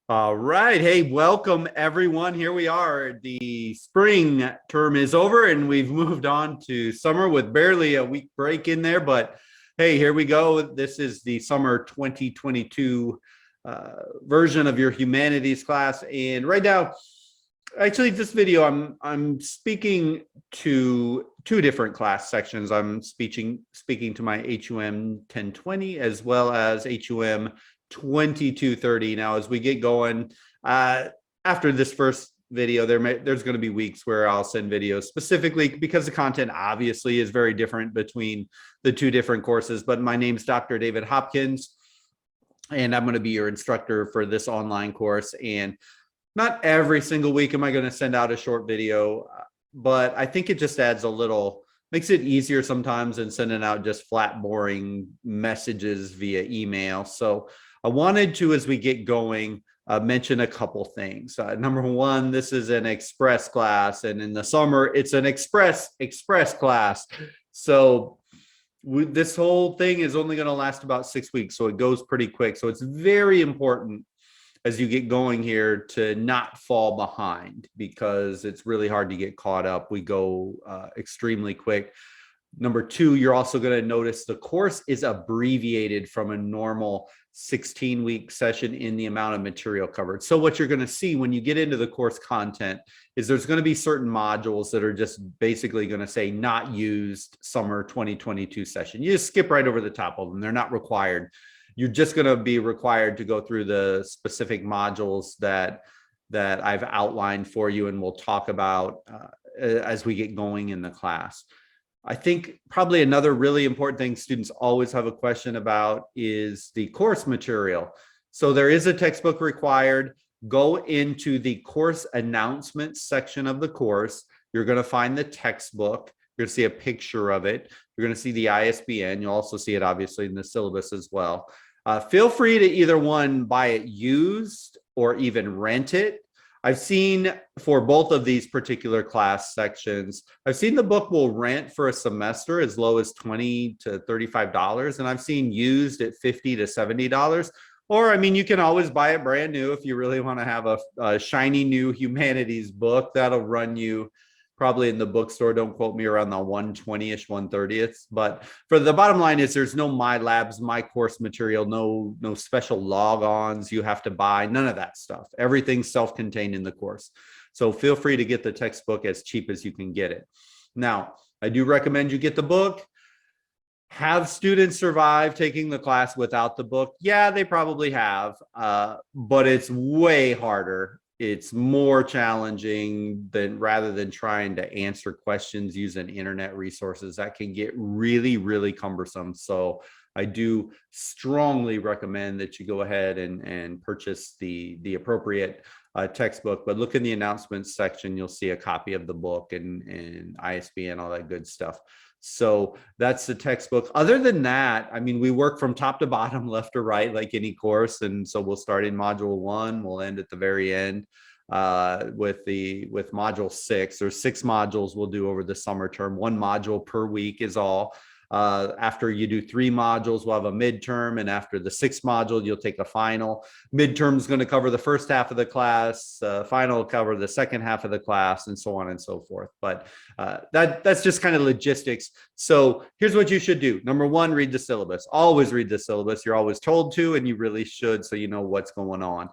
All right. Hey, welcome everyone. Here we are. The spring term is over and we've moved on to summer with barely a week break in there. But hey, here we go. This is the summer 2022 version of your humanities class. And right now, actually, this video, I'm speaking to two different class sections. I'm speaking to my HUM 1020 as well as HUM 2230. Now, as we get going, after this first video, there's going to be weeks where I'll send videos specifically because the content obviously is very different between the two different courses. But my name's Dr. David Hopkins, and I'm going to be your instructor for this online course. And not every single week am I going to send out a short video, but I think it just adds makes it easier sometimes than sending out just flat, boring messages via email. So I wanted to, as we get going, mention a couple things. Number one, this is an express class, and in the summer, it's an express class. So this whole thing is only going to last about 6 weeks, so it goes pretty quick. So it's very important as you get going here to not fall behind, because it's really hard to get caught up. We go extremely quick. Number two, you're also going to notice the course is abbreviated from a normal 16-week session in the amount of material covered. So what you're going to see when you get into the course content is there's going to be certain modules that are just basically going to say not used summer 2022 session. You just skip right over the top of them. They're not required. You're just going to be required to go through the specific modules that I've outlined for you, and we'll talk about as we get going in the class. I think probably another really important thing students always have a question about is the course material. So there is a textbook required. Go into the course announcements section of the course. You're going to find the textbook. You're going to see a picture of it. You're going to see the ISBN. You'll also see it obviously in the syllabus as well. Feel free to either one, buy it used or even rent it. I've seen for both of these particular class sections, I've seen the book will rent for a semester as low as $20 to $35, and I've seen used at $50 to $70. Or, I mean, you can always buy it brand new if you really want to have a shiny new humanities book. That'll run you probably in the bookstore, don't quote me, around the 120-ish, 130th. But for the bottom line is there's no My Labs, My Course material, no special logons you have to buy, none of that stuff. Everything's self-contained in the course. So feel free to get the textbook as cheap as you can get it. Now, I do recommend you get the book. Have students survive taking the class without the book? Yeah, they probably have, but it's way harder. It's more challenging rather than trying to answer questions using internet resources. That can get really, really cumbersome. So I do strongly recommend that you go ahead and purchase the appropriate textbook. But look in the announcements section, you'll see a copy of the book and ISBN, all that good stuff. So that's the textbook. Other than that, I mean, we work from top to bottom, left to right, like any course. And so we'll start in module 1, we'll end at the very end with module 6. There's 6 modules we'll do over the summer term. 1 module per week is all. After you do 3 modules, we'll have a midterm, and after the 6th module, you'll take a final. Midterm is going to cover the first half of the class, final will cover the second half of the class, and so on and so forth. But that's just kind of logistics. So here's what you should do. Number 1, read the syllabus. Always read the syllabus. You're always told to, and you really should, so you know what's going on.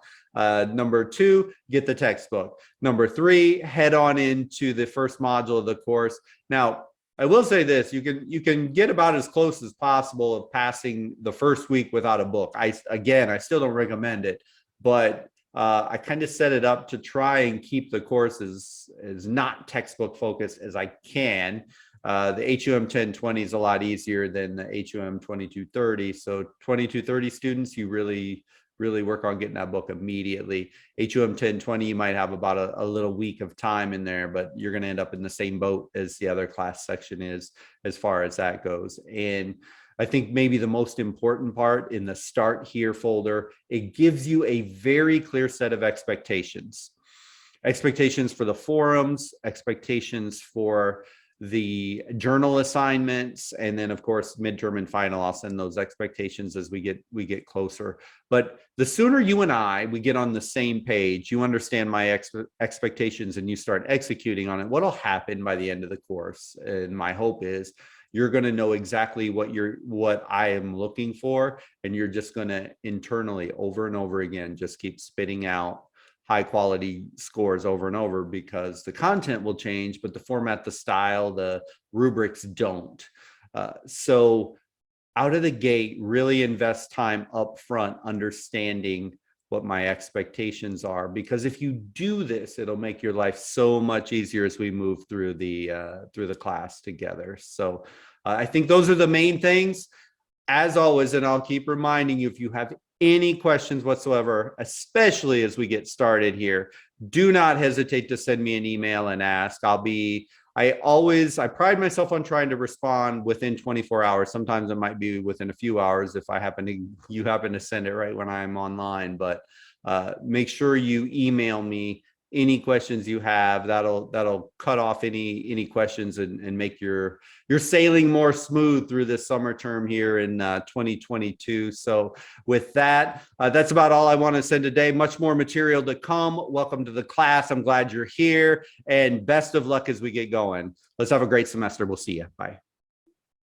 Number 2, get the textbook. Number 3, head on into the first module of the course. Now, I will say this, you can get about as close as possible of passing the first week without a book. I still don't recommend it, but I kind of set it up to try and keep the course as not textbook focused as I can. The HUM1020 is a lot easier than the HUM2230. So 2230 students, you really work on getting that book immediately. HUM1020, you might have about a little week of time in there, but you're going to end up in the same boat as the other class section is as far as that goes. And I think maybe the most important part in the Start Here folder, it gives you a very clear set of expectations. Expectations for the forums, expectations for the journal assignments, and then of course midterm and final. I'll send those expectations as we get closer. But the sooner you and we get on the same page, you understand my expectations, and you start executing on it, what'll happen by the end of the course, and my hope is you're going to know exactly what I am looking for, and you're just going to internally over and over again just keep spitting out high quality scores over and over, because the content will change, but the format, the style, the rubrics don't. So out of the gate, really invest time up front understanding what my expectations are, because if you do this, it'll make your life so much easier as we move through the class together. So I think those are the main things. As always, and I'll keep reminding you, if you have any questions whatsoever, especially as we get started here, do not hesitate to send me an email and ask. I pride myself on trying to respond within 24 hours. Sometimes it might be within a few hours if you happen to send it right when I'm online, but make sure you email me any questions you have. That'll cut off any questions and make your sailing more smooth through this summer term here in 2022. So with that, that's about all I want to send today. Much more material to come. Welcome to the class. I'm glad you're here, and best of luck as we get going. Let's have a great semester. We'll see you. Bye.